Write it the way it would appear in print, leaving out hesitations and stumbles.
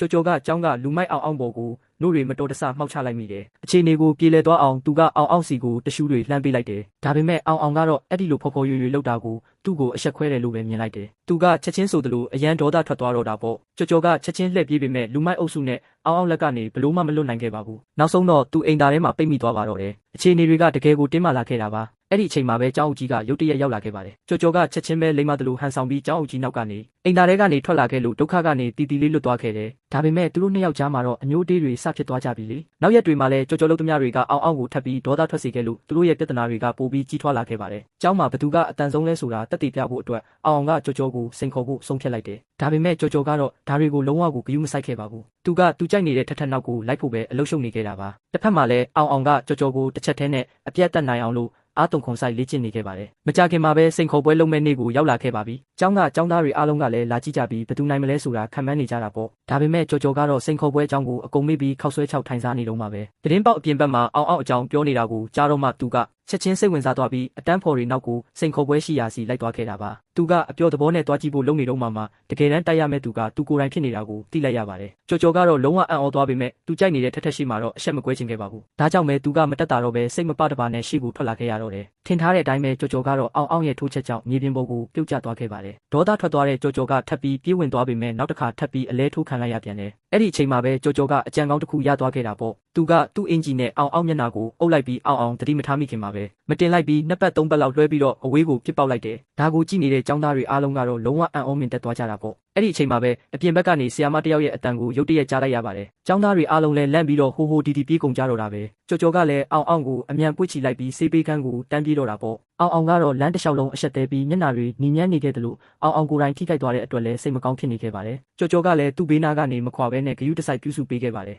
ကြော်ကြော်ကကျောင်းကလူမိုက်အောင်ပေါ်ကိုနို့တွေမတော်တဆမှောက်ချလိုက်မိတယ်အခြေအနေကိုပြေလည်သွားအောင်သူကအောင်စီကိုတရှူးတွေလှမ်းပေးလိုက်တယ်ဒါပေမဲ့အောင်ကတော့အဲ့ဒီလိုဖော်ဖော်ရွရွလောက်တာကိုသူ့ကိုအဆက်ခွဲတယ်လို့ပဲမြင်လိုက်တယ်သူကချက်ချင်းဆိုသလိုအရန်ဒေါသထွက်သွားတော့တာပေါ့ကြော်ကြော်ကချက်ချင်းလှည့်ပြေးပေမဲ့လူမိုက်အုပ်စုနဲ့အောင်လက်ကနေဘလို့မှမလွတ်နိုင်ခဲ့ပါဘူးနောက်ဆုံးတော့သူအိမ်သားထဲမှာပိတ်မိသွားပါတော့တယ်အခြေအနေတွေကတကယ်ကိုတင်းမာလာခဲ့တာပါအဲ့ဒီအချိန်မှာပဲကျောင်းအုပ်ကြီးကရုတ်တရက်ရောက်လာခဲ့ပါတယ်ကြော်ကြော်ကချက်ချင်းပဲလိမ္မာတလူဟန်ဆောင်ပြီးကျောင်းအုပ်ကြီးနောက်ကနေအိမ်သားထဲကနေထွက်လာခဲ့လို့ဒုက္ခကနေတီတီလေးလွတ်သွားခဲ့တယ်ဒါပေမဲ့သူတို့နှစ်ယောက်ကြားမှာတော့အမျိုးတေးတွေစဖြစ်သွားကြပြီလေနောက်ရက်တွေမှာလည်းကြော်ကြော်လုံးသမားတွေကအောင်ကိုထပ်ပြီးဒေါသထွက်စေခဲ့လို့သူတို့ရဲ့ပြဿနာတွေကပိုပြီးကြီးထွားလာခဲ့ပါတယ်ကျောင်းမှာဘသူကအတန်ဆုံးလဲဆိုတာတက်တည်ပြဖို့အတွက်အောင်ကကြော်ကြော်ကိုစိန်ခေါ်ဖို့ဆုံးဖြတ်လိုက်တယ်ဒါပေမဲ့ကြော်ကြော်ကတော့ဒါတွေကိုလုံးဝကိုဂရုမစိုက်ခဲ့ပါဘူးသူကသူကြိုက်နေတဲ့ထက်နောက်ကိုလိုက်ဖို့ပဲအလုပ်ရှုပ်နေခဲ့တာပါတစ်ဖက်မှာလည်းအောင်ကကြော်ကြော်ကိုတစ်ချက်တည်းနဲ့အပြတ်တက်နိုင်အောင်လို့အားတုံခွန်ဆိုင်လေ့ကျင့်နေခဲ့ပါတယ်။မကြခင်မှာပဲစိန်ခေါ်ပွဲလုံးမဲ့နေ့ကိုရောက်လာခဲ့ပါပြီ။ကျောင်းသားတွေအားလုံးကလည်းလာကြည့်ကြပြီးဘယ်သူနိုင်မလဲဆိုတာခံမှန်းနေကြတာပေါ့။ဒါပေမဲ့ကြော်ကြော်ကတော့စိန်ခေါ်ပွဲအကြောင်းကိုအကုန်မေ့ပြီးခောက်ဆွဲချောက်ထိုင်စားနေတော့မှာပဲ။သတင်းပေါက်အပြင်ဘက်မှာအောင်အကြောင်းပြောနေတာကိုကြားတော့မှသူကချက်ချင်းစိတ်ဝင်စားသွားပြီးအတန်းဖော်တွေနောက်ကိုစိန်ခေါ်ပွဲရှိရာစီလိုက်သွားခဲ့တာပါ။သူကအပြောသဘောနဲ့တွားကြည့်ဖို့လုပ်နေတော့မှတကယ်တမ်းတိုက်ရမဲ့သူကသူကိုယ်တိုင်ဖြစ်နေတာကိုသိလိုက်ရပါတယ်။ကြော်ကြော်ကတော့လုံးဝအံ့ဩသွားပေမဲ့သူကြိုက်နေတဲ့ထက်ရှိမှတော့အဆက်မကွဲချင်ခဲ့ပါဘူး။ဒါကြောင့်ပဲသူကမတက်တာတော့ပဲစိတ်မပတပါနဲ့ရှေ့ကိုထွက်လာခဲ့ရတော့တယ်။ထင်ထားတဲ့အတိုင်းပဲကြော်ကြော်ကတော့အောင်ရဲ့ထိုးချက်ကြောင့်မြေပြင်ပေါ်ကိုပြုတ်ကျသွားခဲ့ပါတယ်။ဒေါသထွက်သွားတဲ့ကြော်ကြော်ကထပ်ပြီးပြေးဝင်သွားပေမဲ့နောက်တစ်ခါထပ်ပြီးအလဲထိုးခံလိုက်ရပြန်တယ်။အဲ့ဒီအချိန်မှာပဲကြော်ကြော်ကအကြံကောင်းတစ်ခုရသွားခဲ့တာပေါ့။သူကသူ့အင်ဂျီနဲ့အောင်မျက်နှာကိုအုပ်လိုက်ပြီးအောင်တတိမထားမိခင်မှာပဲမတင်လိုက်ပြီးနှစ်ပတ်သုံးပတ်လောက်လွှဲပြီးတော့အဝေးကိုပြစ်ပေါက်လိုက်တယ်။ဒါကိုကြည့်နေတဲ့ចောင်းသားတွေအားလုံးကတော့လုံးဝအံ့ဩမြင်တက်သွားကြတာပေါ့။အဲ့ဒီအချိန်မှာပဲအပြင်ဘက်ကနေဆီယာမတယောက်ရဲ့အတန်ကိုရုတ်တရက်ကြားလိုက်ရပါတယ်။ចောင်းသားတွေအားလုံးလည်းလန့်ပြီးတော့ဟိုဒီပြေးကုန်ကြတော့တာပဲ။ကြော်ကြော်ကလည်းအောင်ကိုအမြန်ပွေ့ချီလိုက်ပြီးဆေးပေးကန်းကိုတန်းပြေးတော့တာပေါ့။အောင်ကတော့လမ်းတစ်လျှောက်လုံးအဆက်သေးပြီးမျက်နှာတွေညီညမ်းနေခဲ့တယ်လို့အောင်ကိုယ်တိုင်ထိခိုက်သွားတဲ့အတွက်လည်းစိတ်မကောင်းဖြစ်နေခဲ့ပါတယ်။ကြော်ကြော်ကလည်းသူ့ဘေးနားကနေမခွာဘဲနဲ့ဂယုတစိုက်ပြုစုပေးခဲ့ပါတယ်